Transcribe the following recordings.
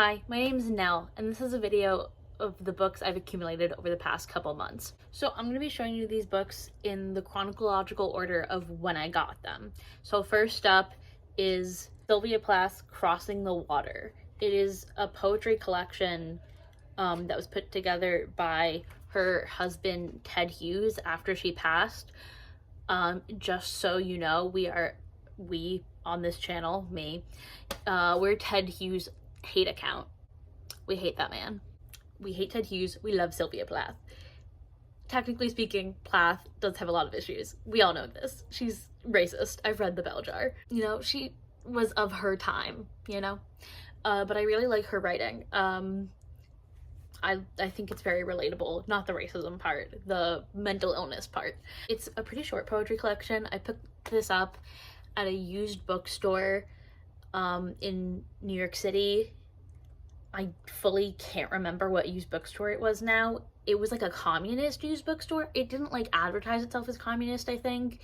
Hi, my name is Nell, and this is a video of the books I've accumulated over the past couple months. So I'm going to be showing you these books in the chronological order of when I got them. So first up is Sylvia Plath's Crossing the Water. It is a poetry collection that was put together by her husband Ted Hughes after she passed. Just so you know, we on this channel, we're Ted Hughes hate account. We hate that man. We hate Ted Hughes. We love Sylvia Plath. Technically speaking, Plath does have a lot of issues. We all know this. She's racist. I've read The Bell Jar. You know, she was of her time, you know? But I really like her writing. I think it's very relatable. Not the racism part, the mental illness part. It's a pretty short poetry collection. I picked this up at a used bookstore in New York City. I fully can't remember what used bookstore it was now. It was like a communist used bookstore. It didn't like advertise itself as communist, I think,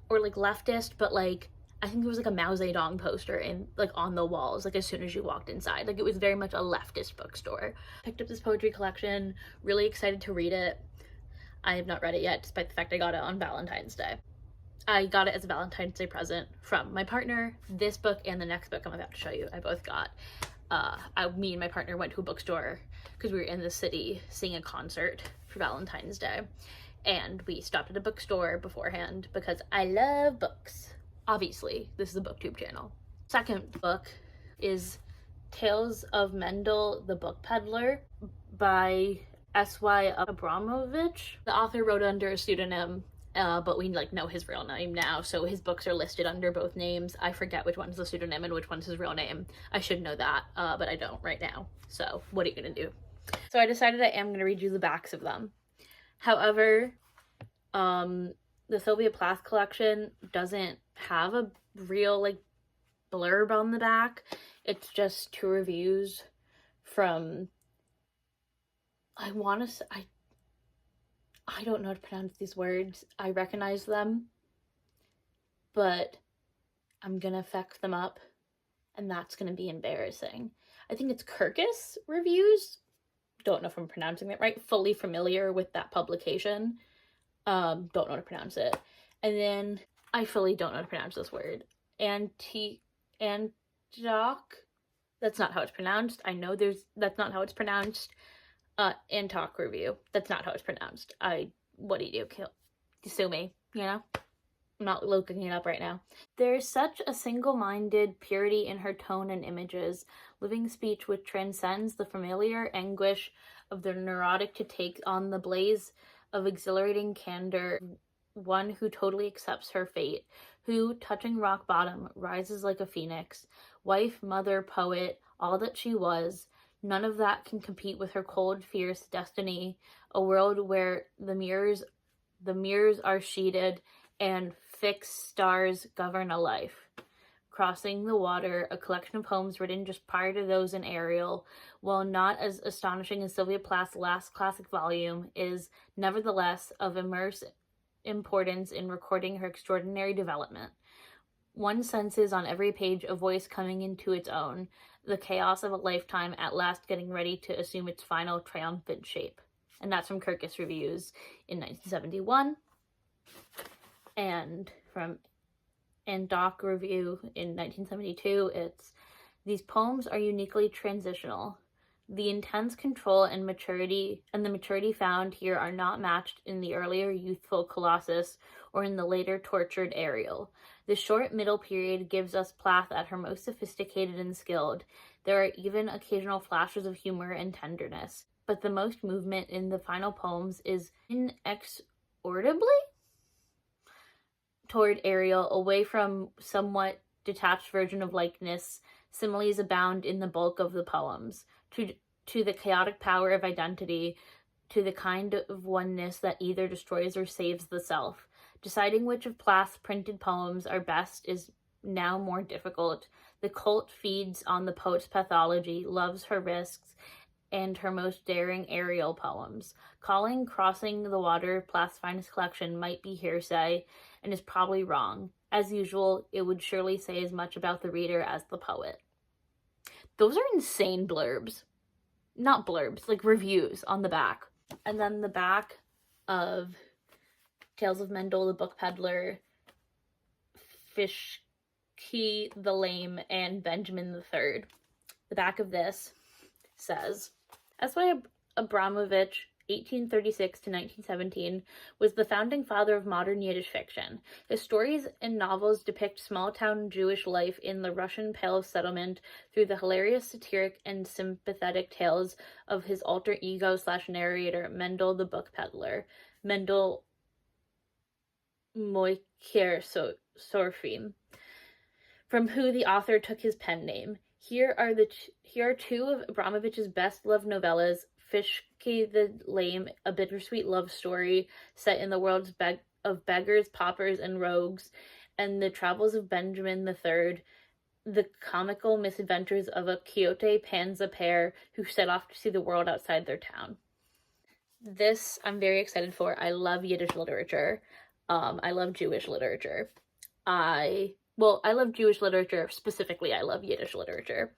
or like leftist, but like I think it was like a Mao Zedong poster in like on the walls, like as soon as you walked inside. Like it was very much a leftist bookstore. Picked up this poetry collection, really excited to read it. I have not read it yet, despite the fact I got it on Valentine's Day. I got it as a Valentine's Day present from my partner. This book and the next book I'm about to show you, I both got. Me and my partner went to a bookstore because we were in the city seeing a concert for Valentine's Day, and we stopped at a bookstore beforehand because I love books. Obviously, this is a booktube channel. Second book is Tales of Mendel the Book Peddler by S.Y. Abramovich. The author wrote under a pseudonym, but we like know his real name now, so his books are listed under both names. I forget which one's the pseudonym and which one's his real name. I should know that, but I don't right now. So what are you gonna do? So I decided I am gonna read you the backs of them. However, the Sylvia Plath collection doesn't have a real like blurb on the back. It's just two reviews from, I don't know how to pronounce these words. I recognize them, but I'm gonna fuck them up, and that's gonna be embarrassing. I think it's Kirkus Reviews. Don't know if I'm pronouncing that right. Fully familiar with that publication. Don't know how to pronounce it. And then I fully don't know how to pronounce this word. Antoc. That's not how it's pronounced. I know that's not how it's pronounced. Antoc Review. That's not how it's pronounced. What do you do? Sue me, you know? I'm not looking it up right now. There's such a single-minded purity in her tone and images, living speech which transcends the familiar anguish of the neurotic to take on the blaze of exhilarating candor, one who totally accepts her fate, who, touching rock bottom, rises like a phoenix, wife, mother, poet, all that she was. None of that can compete with her cold, fierce destiny, a world where the mirrors are sheeted and fixed stars govern a life. Crossing the Water, a collection of poems written just prior to those in Ariel, while not as astonishing as Sylvia Plath's last classic volume, is nevertheless of immense importance in recording her extraordinary development. One senses on every page a voice coming into its own, the chaos of a lifetime at last getting ready to assume its final triumphant shape. And that's from Kirkus Reviews in 1971. And from Antoc Review in 1972, it's, these poems are uniquely transitional. The intense control and the maturity found here are not matched in the earlier youthful Colossus or in the later tortured Ariel. The short middle period gives us Plath at her most sophisticated and skilled. There are even occasional flashes of humor and tenderness, but the most movement in the final poems is inexorably toward Ariel, away from somewhat detached version of likeness. Similes abound in the bulk of the poems, to the chaotic power of identity, to the kind of oneness that either destroys or saves the self. Deciding which of Plath's printed poems are best is now more difficult. The cult feeds on the poet's pathology, loves her risks, and her most daring Ariel poems. Calling Crossing the Water Plath's finest collection might be hearsay, and is probably wrong. As usual, it would surely say as much about the reader as the poet. Those are insane blurbs. Not blurbs, like reviews on the back. And then the back of Tales of Mendel the Book Peddler, Fishky the Lame, and Benjamin the Third. The back of this says, S.Y. Abramovich, 1836 to 1917, was the founding father of modern Yiddish fiction. His stories and novels depict small-town Jewish life in the Russian Pale of Settlement through the hilarious, satiric, and sympathetic tales of his alter ego / narrator, Mendel the Book Peddler, Mendel Moiker Sorfim, from who the author took his pen name. Here are two of Abramovich's best-loved novellas, Fishky the Lame, a bittersweet love story set in the worlds of beggars, paupers, and rogues, and The Travels of Benjamin the Third, the comical misadventures of a Quixote Panza pair who set off to see the world outside their town. This I'm very excited for. I love Yiddish literature. I love Jewish literature. I love Jewish literature. Specifically, I love Yiddish literature.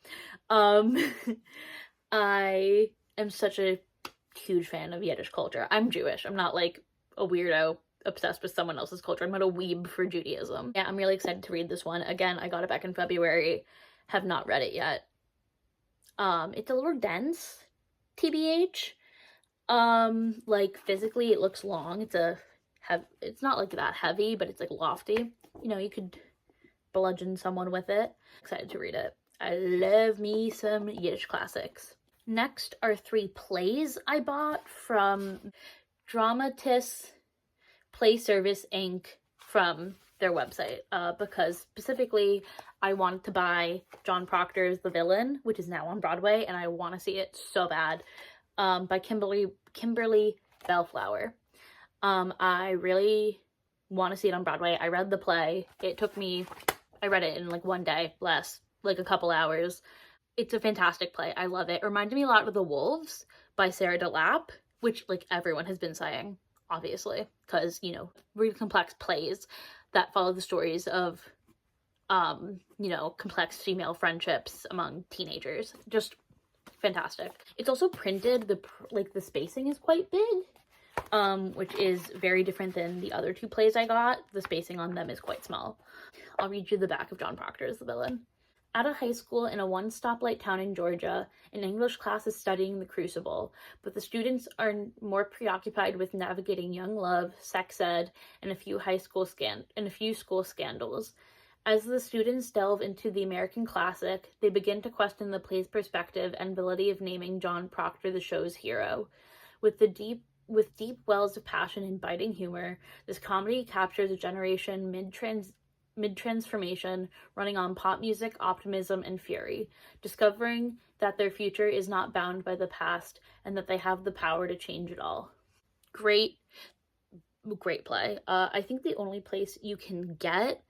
I am such a huge fan of Yiddish culture. I'm Jewish. I'm not like a weirdo obsessed with someone else's culture. I'm not a weeb for Judaism. Yeah, I'm really excited to read this one. Again, I got it back in February. Have not read it yet. It's a little dense, TBH. Like physically it looks long. It's not like that heavy, but it's like lofty. You know, you could bludgeon someone with it. Excited to read it. I love me some Yiddish classics. Next are 3 plays I bought from Dramatis Play Service Inc. from their website, because specifically I wanted to buy John Proctor's The Villain, which is now on Broadway, and I want to see it so bad, by Kimberly Bellflower. I really want to see it on Broadway. I read the play. I read it in like one day, less, like a couple hours. It's a fantastic play. I love it. It reminded me a lot of The Wolves by Sarah DeLappe, which like everyone has been saying, obviously, because, you know, really complex plays that follow the stories of, you know, complex female friendships among teenagers. Just fantastic. It's also printed, the spacing is quite big, which is very different than the other 2 plays I got. The spacing on them is quite small. I'll read you the back of John Proctor's The Villain. At a high school in a one-stoplight town in Georgia, an English class is studying The Crucible, but the students are more preoccupied with navigating young love, sex ed, and a few school scandals. As the students delve into the American classic, they begin to question the play's perspective and validity of naming John Proctor the show's hero. With deep wells of passion and biting humor, this comedy captures a generation mid-transformation, running on pop music, optimism, and fury, discovering that their future is not bound by the past and that they have the power to change it all. Great play. I think the only place you can get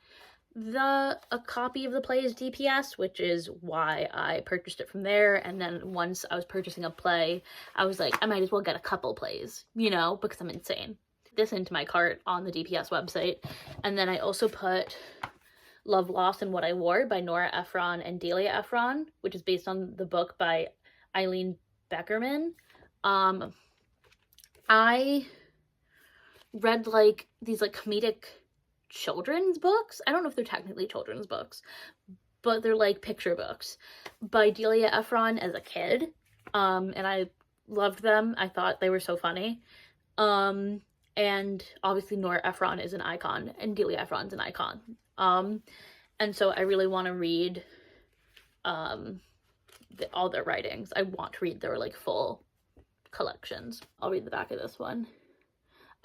a copy of the play is DPS, which is why I purchased it from there. And then once I was purchasing a play, I was like, I might as well get a couple plays, you know, because I'm insane. This into my cart on the DPS website. And then I also put Love, Lost, and What I Wore by Nora Ephron and Delia Ephron, which is based on the book by Eileen Beckerman. I read like these like comedic children's books. I don't know if they're technically children's books, but they're like picture books by Delia Ephron as a kid. And I loved them. I thought they were so funny. And obviously Nora Ephron is an icon and Delia Ephron's an icon. And so I really want to read all their writings. I want to read their like full collections. I'll read the back of this one.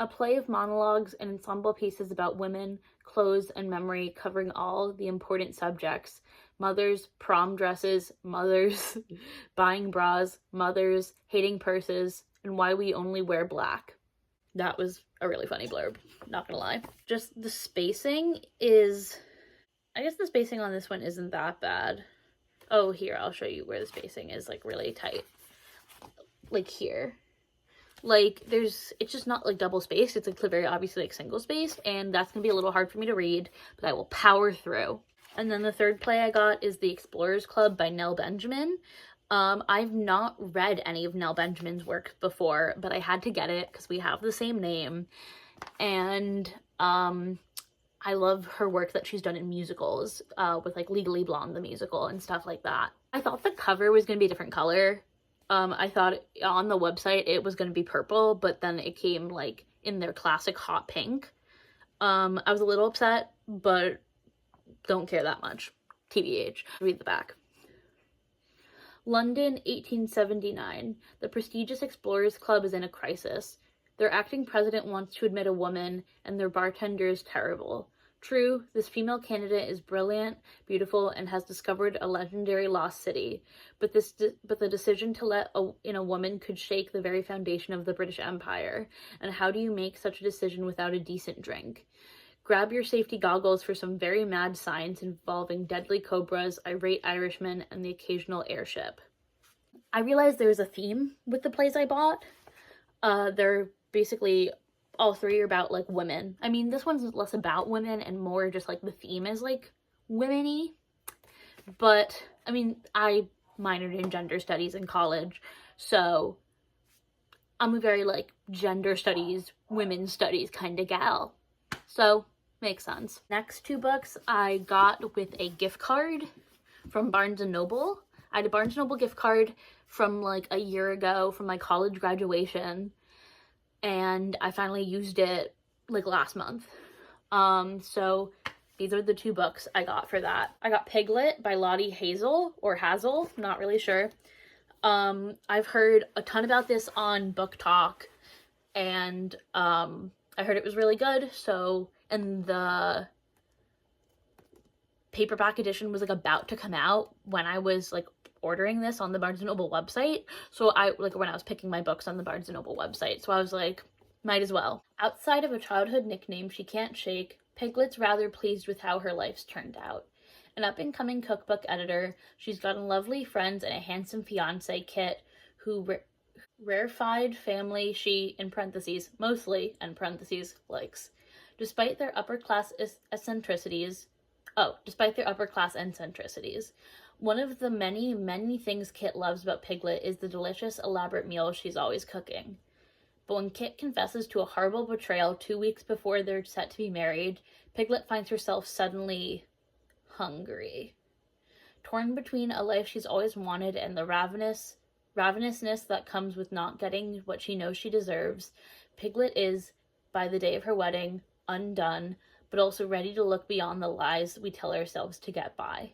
A play of monologues and ensemble pieces about women, clothes, and memory, covering all the important subjects. Mothers, prom dresses, mothers, buying bras, mothers, hating purses, and why we only wear black. That was a really funny blurb, not gonna lie. Just the spacing is, I guess the spacing on this one isn't that bad. Oh, here, I'll show you where the spacing is like really tight. Like here. Like it's just not like double spaced. It's like very obviously like single spaced, and that's gonna be a little hard for me to read, but I will power through. And then the third play I got is The Explorers Club by Nell Benjamin. I've not read any of Nell Benjamin's work before, but I had to get it because we have the same name. And I love her work that she's done in musicals, with like Legally Blonde the musical and stuff like that. I thought the cover was going to be a different color. I thought on the website it was going to be purple, but then it came like in their classic hot pink. I was a little upset, but don't care that much. TBH. Read the back. London, 1879. The prestigious Explorers Club is in a crisis. Their acting president wants to admit a woman, and their bartender is terrible. True, this female candidate is brilliant, beautiful, and has discovered a legendary lost city, but the decision to let in a woman could shake the very foundation of the British Empire. And how do you make such a decision without a decent drink? Grab your safety goggles for some very mad science involving deadly cobras, irate Irishmen, and the occasional airship. I realized there was a theme with the plays I bought. They're basically, all three are about like women. I mean, this one's less about women and more just like the theme is like women-y. But I mean, I minored in gender studies in college, so I'm a very like gender studies, women's studies kind of gal. So makes sense. Next two books I got with a gift card from Barnes & Noble. I had a Barnes & Noble gift card from like a year ago from my college graduation, and I finally used it like last month. So these are the two books I got for that. I got Piglet by Lottie Hazel, or Hazel, not really sure. I've heard a ton about this on Book Talk, and I heard it was really good, so, and the paperback edition was like about to come out when I was like ordering this on the Barnes & Noble website. So I, like when I was picking my books on the Barnes & Noble website. So I was like, might as well. Outside of a childhood nickname she can't shake, Piglet's rather pleased with how her life's turned out. An up-and-coming cookbook editor, she's gotten lovely friends and a handsome fiance, Kit, who rarefied family she, in parentheses, mostly, in parentheses, likes. Despite their upper-class eccentricities, one of the many, many things Kit loves about Piglet is the delicious, elaborate meal she's always cooking. But when Kit confesses to a horrible betrayal 2 weeks before they're set to be married, Piglet finds herself suddenly hungry. Torn between a life she's always wanted and the ravenousness that comes with not getting what she knows she deserves, Piglet is, by the day of her wedding, undone, but also ready to look beyond the lies we tell ourselves to get by.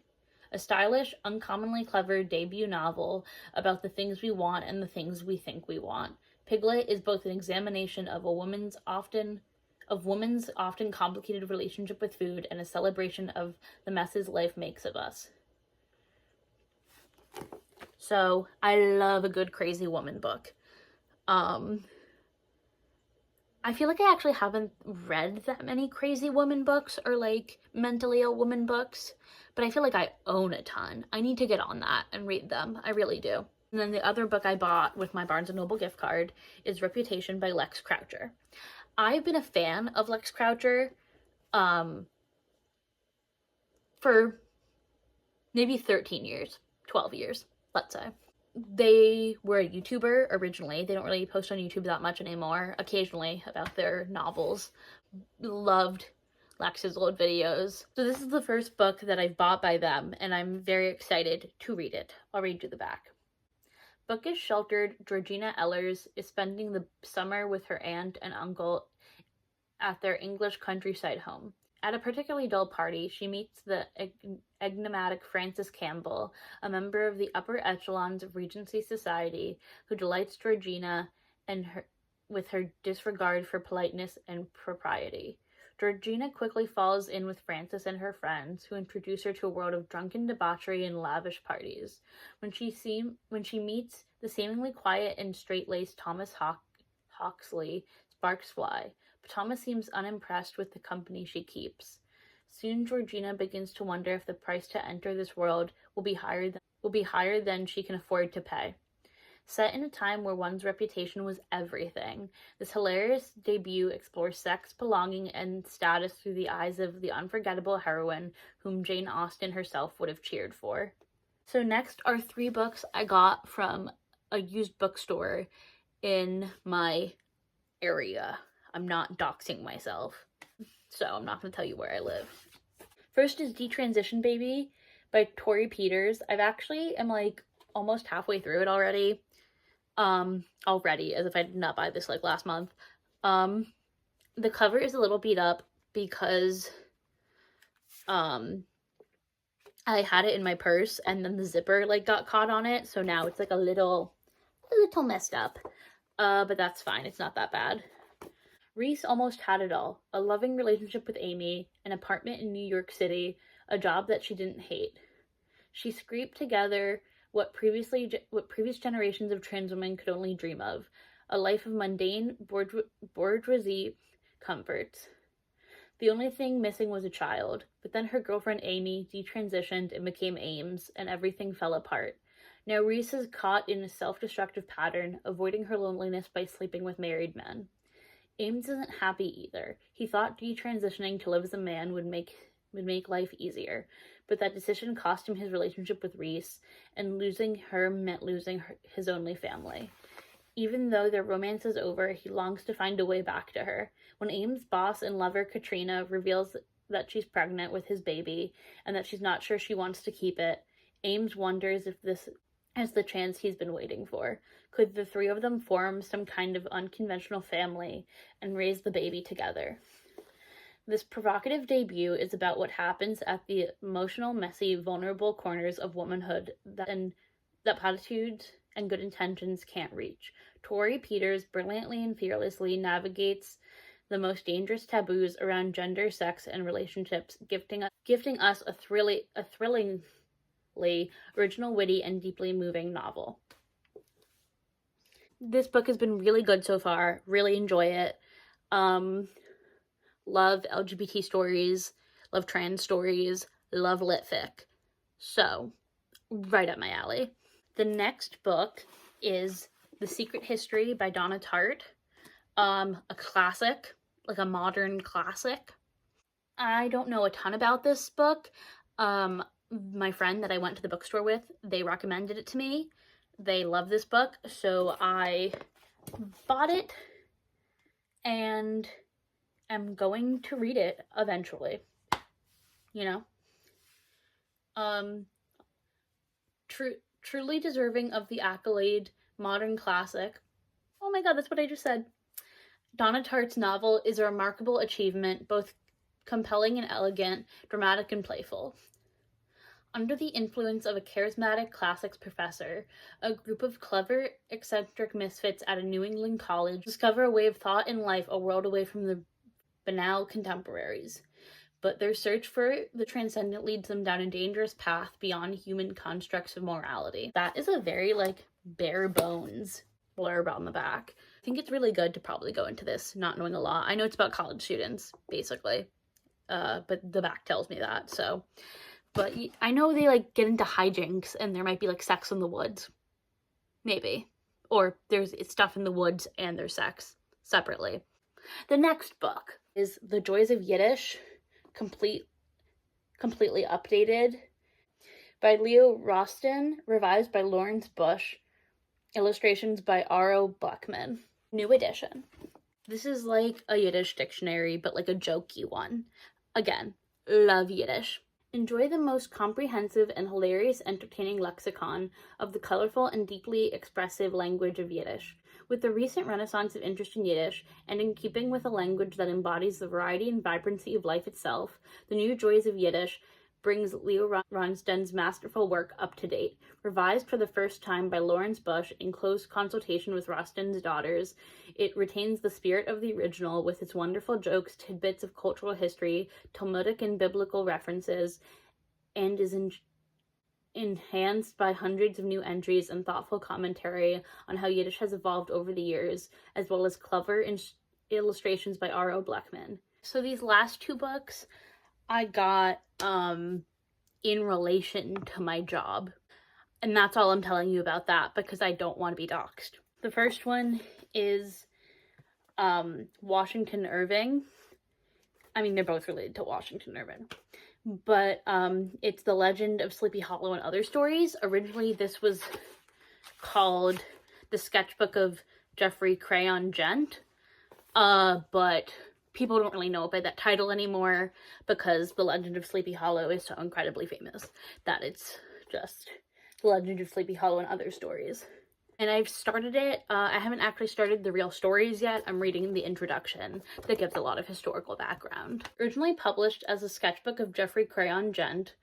A stylish, uncommonly clever debut novel about the things we want and the things we think we want. Piglet is both an examination of woman's often complicated relationship with food and a celebration of the messes life makes of us. So, I love a good crazy woman book. I feel like I actually haven't read that many crazy woman books or like mentally ill woman books, but I feel like I own a ton. I need to get on that and read them. I really do. And then the other book I bought with my Barnes & Noble gift card is Reputation by Lex Croucher. I've been a fan of Lex Croucher for maybe 13 years, 12 years, let's say. They were a YouTuber originally. They don't really post on YouTube that much anymore, occasionally about their novels. Loved Lex's old videos. So this is the first book that I've bought by them, and I'm very excited to read it. I'll read you the back. Bookish sheltered Georgina Ellers is spending the summer with her aunt and uncle at their English countryside home. At a particularly dull party, she meets the enigmatic Frances Campbell, a member of the upper echelons of Regency society, who delights Georgina with her disregard for politeness and propriety. Georgina quickly falls in with Frances and her friends, who introduce her to a world of drunken debauchery and lavish parties. When she meets the seemingly quiet and straight-laced Thomas Hawksley, sparks fly. But Thomas seems unimpressed with the company she keeps. Soon Georgina begins to wonder if the price to enter this world will be higher than she can afford to pay. Set in a time where one's reputation was everything, this hilarious debut explores sex, belonging, and status through the eyes of the unforgettable heroine whom Jane Austen herself would have cheered for. So next are 3 books I got from a used bookstore in my area. I'm not doxing myself, so I'm not going to tell you where I live. First is Detransition Baby by Tori Peters. I've actually am like almost halfway through it already. Already, as if I did not buy this like last month. The cover is a little beat up because I had it in my purse and then the zipper like got caught on it, so now it's like a little messed up. But that's fine, it's not that bad. Reese almost had it all: a loving relationship with Amy, an apartment in New York City, a job that she didn't hate. She scraped together what previous generations of trans women could only dream of: a life of mundane bourgeoisie comforts. The only thing missing was a child, but then her girlfriend Amy detransitioned and became Ames, and everything fell apart. Now Reese is caught in a self-destructive pattern, avoiding her loneliness by sleeping with married men. Ames isn't happy either. He thought detransitioning to live as a man would make life easier, but that decision cost him his relationship with Reese, and losing her meant losing his only family. Even though their romance is over, he longs to find a way back to her. When Ames' boss and lover Katrina reveals that she's pregnant with his baby and that she's not sure she wants to keep it, Ames wonders if this is the chance he's been waiting for. Could the 3 of them form some kind of unconventional family and raise the baby together? This provocative debut is about what happens at the emotional, messy, vulnerable corners of womanhood that platitudes and good intentions can't reach. Tori Peters brilliantly and fearlessly navigates the most dangerous taboos around gender, sex, and relationships, gifting us a thrillingly original, witty, and deeply moving novel. This book has been really good so far. Really enjoy it. Love LGBT stories, love trans stories, love lit fic. So, right up my alley. The next book is The Secret History by Donna Tartt. A classic, like a modern classic. I don't know a ton about this book. My friend that I went to the bookstore with, they recommended it to me. They love this book, so I bought it and am going to read it eventually. You know? Truly deserving of the accolade modern classic. Oh my god, that's what I just said. Donna Tartt's novel is a remarkable achievement, both compelling and elegant, dramatic and playful. Under the influence of a charismatic classics professor, a group of clever, eccentric misfits at a New England college discover a way of thought and life a world away from the banal contemporaries. But their search for the transcendent leads them down a dangerous path beyond human constructs of morality. That is a very, bare bones blurb on the back. I think it's really good to probably go into this not knowing a lot. I know it's about college students, basically. But the back tells me that, so... But I know they, get into hijinks, and there might be, sex in the woods. Maybe. Or there's stuff in the woods and there's sex separately. The next book is The Joys of Yiddish, completely updated, by Leo Roston, revised by Lawrence Bush, illustrations by R.O. Buckman. New edition. This is like a Yiddish dictionary, but a jokey one. Again, love Yiddish. Enjoy the most comprehensive and hilarious entertaining lexicon of the colorful and deeply expressive language of Yiddish. With the recent renaissance of interest in Yiddish, and in keeping with a language that embodies the variety and vibrancy of life itself, the New Joys of Yiddish brings Leo Ronston's masterful work up to date. Revised for the first time by Lawrence Bush in close consultation with Ronston's daughters, it retains the spirit of the original with its wonderful jokes, tidbits of cultural history, Talmudic and biblical references, and is enhanced by hundreds of new entries and thoughtful commentary on how Yiddish has evolved over the years, as well as clever illustrations by R.O. Buckman. So these last 2 books I got in relation to my job. And that's all I'm telling you about that because I don't want to be doxxed. The first one is Washington Irving. I mean, they're both related to Washington Irving. But it's The Legend of Sleepy Hollow and Other Stories. Originally, this was called The Sketchbook of Geoffrey Crayon Gent. But people don't really know it by that title anymore because The Legend of Sleepy Hollow is so incredibly famous that it's just The Legend of Sleepy Hollow and Other Stories. And I've started it. I haven't actually started the real stories yet. I'm reading the introduction that gives a lot of historical background. Originally published as a sketchbook of Geoffrey Crayon Gent,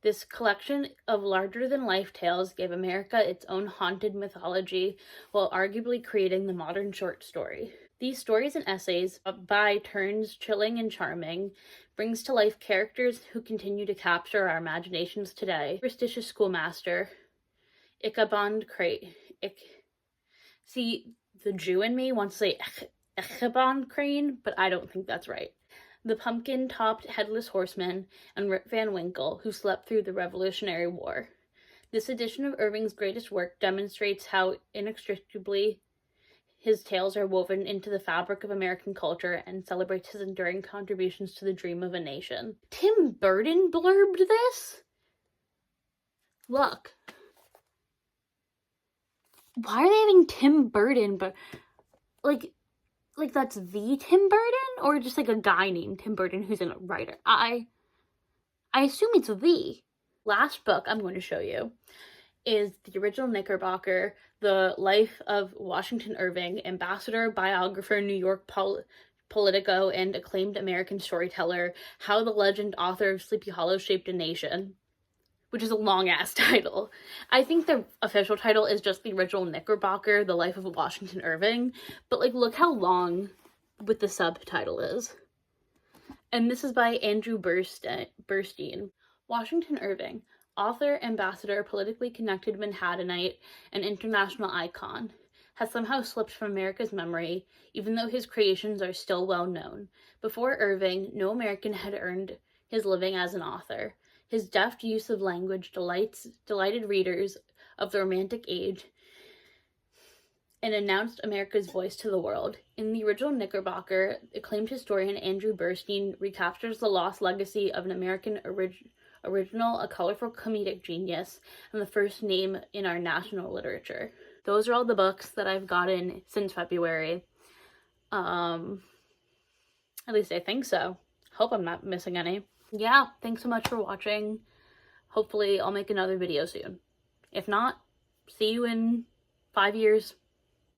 this collection of larger-than-life tales gave America its own haunted mythology while arguably creating the modern short story. These stories and essays, by turns chilling and charming, brings to life characters who continue to capture our imaginations today. Superstitious schoolmaster, Ichabod Crane. See, the Jew in me wants to say Ichabod Crane, but I don't think that's right. The pumpkin-topped headless horseman, and Rip Van Winkle, who slept through the Revolutionary War. This edition of Irving's greatest work demonstrates how inextricably his tales are woven into the fabric of American culture and celebrates his enduring contributions to the dream of a nation. Tim Burton blurbed this? Look. Why are they having Tim Burton, but like that's the Tim Burton, or just like a guy named Tim Burton who's a writer? I assume it's the. Last book I'm going to show you is the original Knickerbocker, The Life of Washington Irving, ambassador, biographer, New York Politico, and acclaimed American storyteller, how the legend author of Sleepy Hollow shaped a nation. Which is a long-ass title. I think the official title is just the original Knickerbocker, The Life of Washington Irving, but like look how long with the subtitle is. And this is by Andrew Burstein. Washington Irving, author, ambassador, politically connected Manhattanite, and international icon, has somehow slipped from America's memory, even though his creations are still well known. Before Irving, no American had earned his living as an author. His deft use of language delighted readers of the Romantic Age and announced America's voice to the world. In the original Knickerbocker, acclaimed historian Andrew Burstein recaptures the lost legacy of an American original, a colorful comedic genius, and the first name in our national literature. Those are all the books that I've gotten since February. At least I think so. Hope I'm not missing any. Yeah, thanks so much for watching. Hopefully I'll make another video soon. If not, see you in 5 years.